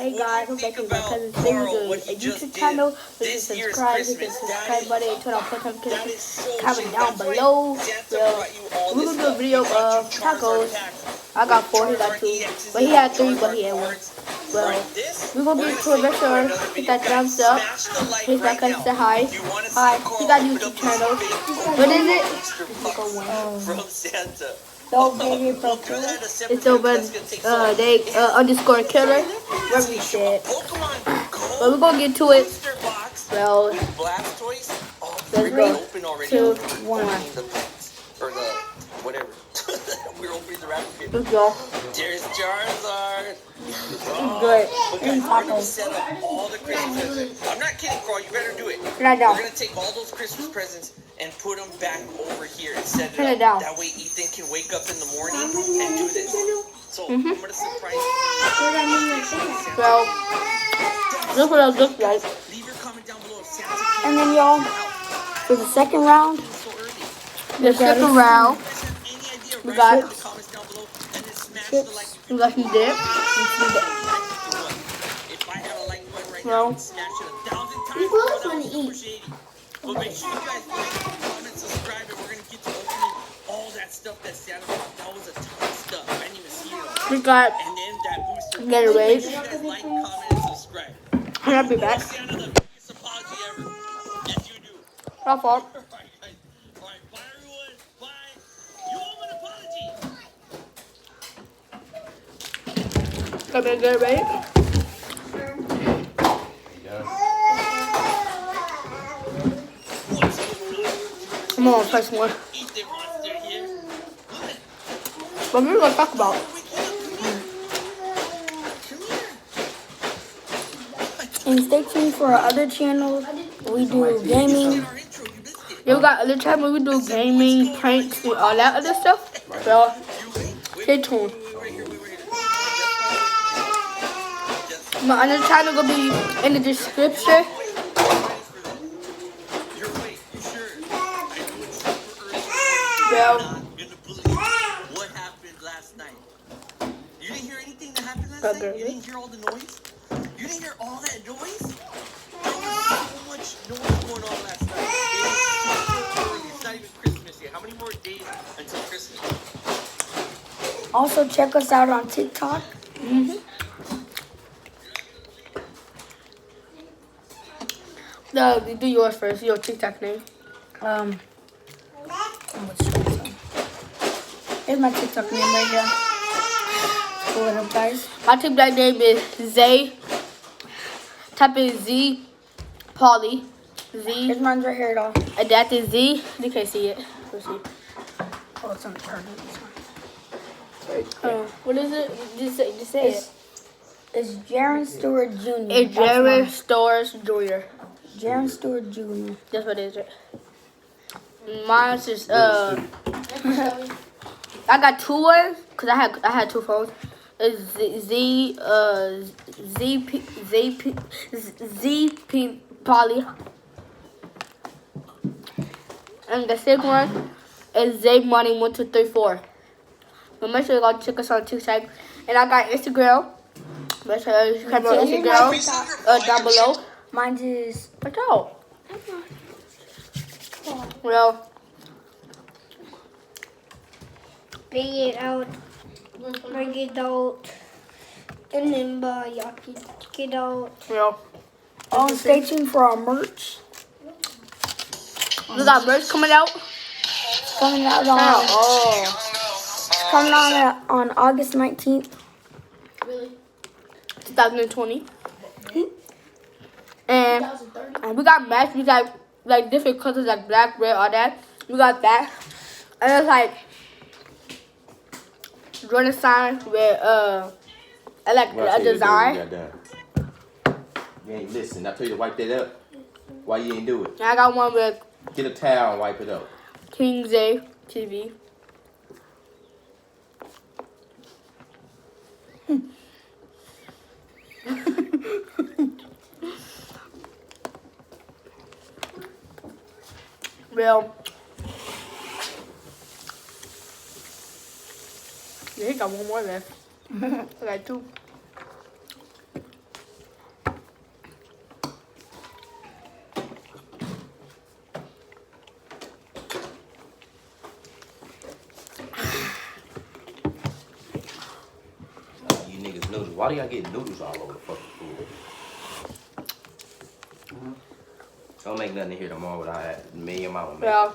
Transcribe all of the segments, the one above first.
Hey guys, I'm back with my cousin Steve with a YouTube channel. Please subscribe, hit the subscribe button, and turn on post notifications. Comment down below. Well, we're gonna do a video of tacos. I got 4, he got 2, but he had 3, but he had 1. Well, we're gonna get to a restaurant, hit that thumbs up. Here's my cousin, say hi. Hi, he got a YouTube channel. What is it? From Santa. It's over they underscore killer. Whatever we said. But we're gonna get to it. Well, let's go. 2, 1. Or the whatever. We're opening the wrapper paper. Let's go. There's Charizard. Good. We're gonna set up all the Christmas presents. I'm not kidding, Carl. You better do it. Turn it down. We're gonna take all those Christmas presents and put them back over here and set Turn it it down. up. That way Ethan can wake up in the morning and do this. So I'm gonna surprise you. Well, look what it looks like. Leave your comment down below if Santa can And then y'all, for the second round, so early. The second round, we got Comments down below and then smash the like. we got some dip. If I had a like button right now, I'd smash it 1,000 times. We both wanna Super eat. shady. But make sure you guys like, comment, subscribe, and we're gonna get to opening all that stuff that Santa brought. That was a ton of stuff. I didn't even see it all. We got And then that booster. Gatorade. Make sure you guys like, comment, and subscribe. I'll be back. Santa, the biggest apology ever. Yes, you do. My fault. Alright, guys. Alright, bye everyone. Bye. You owe an apology. Got me a Gatorade. Come on, first one. Eat the monster here. What we're gonna talk about? and stay tuned for our other channels. We do gaming. Yeah, we got other time where we do gaming, pranks, and all that other stuff. So, stay tuned. My other channel gonna be in the description. Well, What happened last night? You didn't hear anything that happened last night? You didn't hear all the noise? You didn't hear all that noise? There was so much noise going on last night. It is super early. It's not even Christmas yet. How many more days until Christmas? Also, check us out on TikTok. no, you do yours first. Your TikTok name. Here's my TikTok name right here. Pull it up, guys. My TikTok name is Zay. Type in Z, Polly, Z, Here's mine right here, though. and that is Z. You can't see it. Let's see. Oh, it's on the card. What is it? Just say it. It's Jaron Stewart Jr. It's Jared Stores Jr. Jaron Stewart Jr. That's what it is. Mine's is I got 2 ones because I had 2 phones. It's ZP Polly, and the second one is Z Money 1234. But make sure you go check us on TikTok, and I got Instagram. Make sure you come on Instagram down below. Mine is... Watch out. Well, Bring it out, and then check it out. well, Oh, stay tuned for our merch. we got merch coming out. It's coming out on... Oh, Coming on August 19th. 2020. And we got match. We got like different colors like black, red, all that. We got that. And it's like Jordan sign with I like a design. You ain't listen. I told you to wipe that up. Why you ain't do it? And I got one with Get a towel and wipe it up. King Zay TV. Well, yeah, he got one more left. I got 2. Why do y'all get noodles all over the fucking floor? Don't make nothing here tomorrow without that. Me and mama make. Yeah.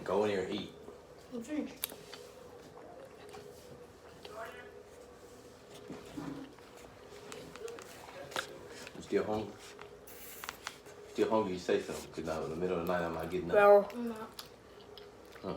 Go in here and eat. You still hungry? Still hungry? You say something. Cause now in the middle of the night I'm not getting up. Well, Huh.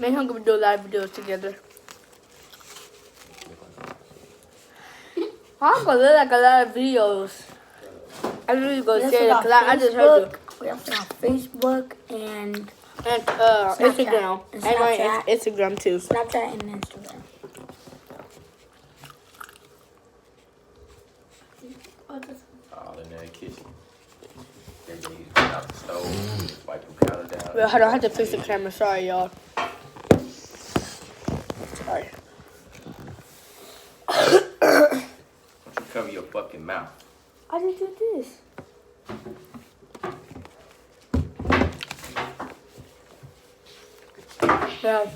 me and him gonna do live videos together. I'm gonna look like a lot of videos. I'm really gonna say that because I just heard you. We also have Facebook and And Snapchat. Instagram. And And my Snapchat. Instagram too. Snapchat and Instagram. All in that kitchen. They need to get out the stove, wipe the counter down. Well, I don't have to fix the camera. Sorry, y'all. Sorry. You cover your fucking mouth. I just did this. Yeah.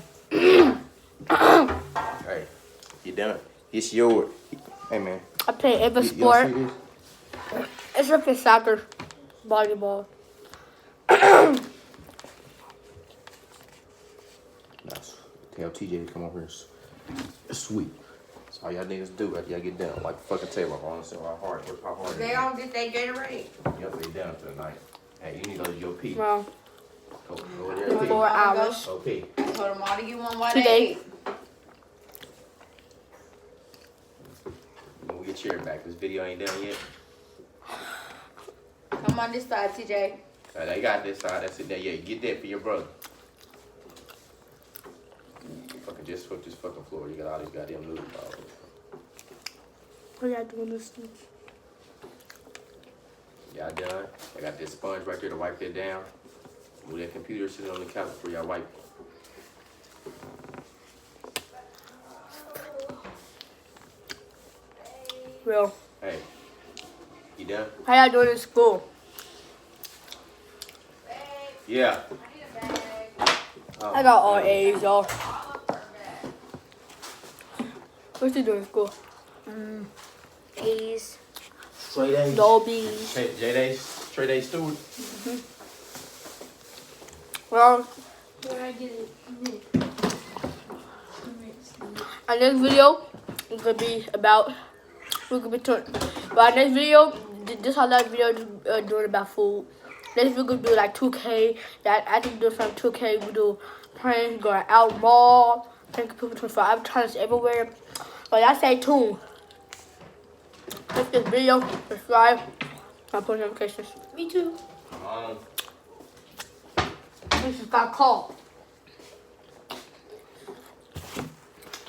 Hey, you done? It's yours. Hey man. I play every You sport. see this? Except for soccer, volleyball. Nice. Tell TJ to come over here. It's sweet. That's all y'all niggas do after y'all get done. Like fucking Taylor, honestly, how hard They all get their Gatorade. Yep, they done for the night. Hey, you need to go to your pee. Well, Go over there and pee. 4 hours. Go pee. Told them all to get one while Today. they ate. Move your chair back. This video ain't done yet. Come on this side, TJ. They got this side. That's it there. Yeah, get that for your brother. Fucking just sweep this fucking floor. You got all these goddamn noodles all over. what y'all doing this week? Y'all done? I got this sponge right there to wipe that down. Move that computer sitting on the couch before y'all wipe. Well, Hey, you done? how y'all doing in school? Yeah. I got all A's, y'all. What you doing in school? A's. Straight A's. Dolby's. Hey, J-Day, straight A student. Well, our next video is gonna be about we're gonna be talking. But our next video, this our last video doing about food. Next we're gonna do like 2K. That I think do from 2K. We do playing going out mall, playing people 24 advertisers everywhere. But y'all stay tuned. Like this video, subscribe, and post notifications. Me too. This is got called.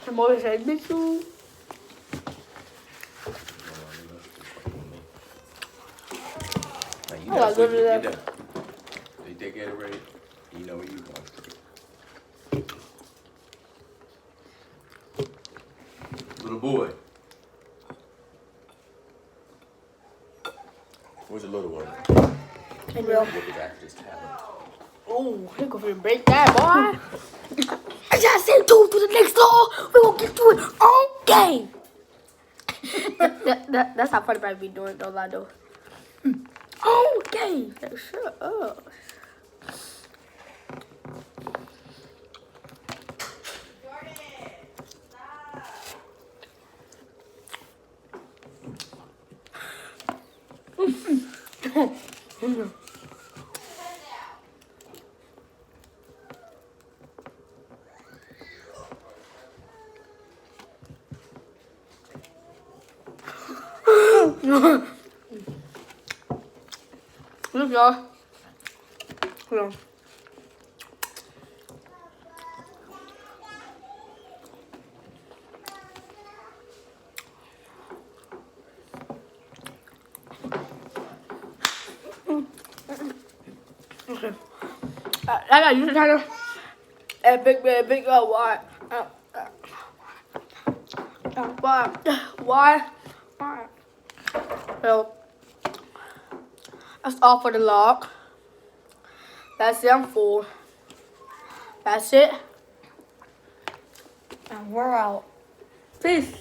I'm always saying, me too. Now, you Oh, know, I so love you that. get done. You take Gatorade, you know where you going. Little boy. Where's the little one? And real. Look at that, this tablet. Oh, he gonna break that, boy. I just said two to the next door. We gonna get to it all game. That's how funny I be doing, don't lie though. Okay, shut up. Look, y'all. Hold on. Okay. I got you trying to big why? Why? Well, that's all for the vlog. That's it. I'm full. That's it. And we're out. Peace.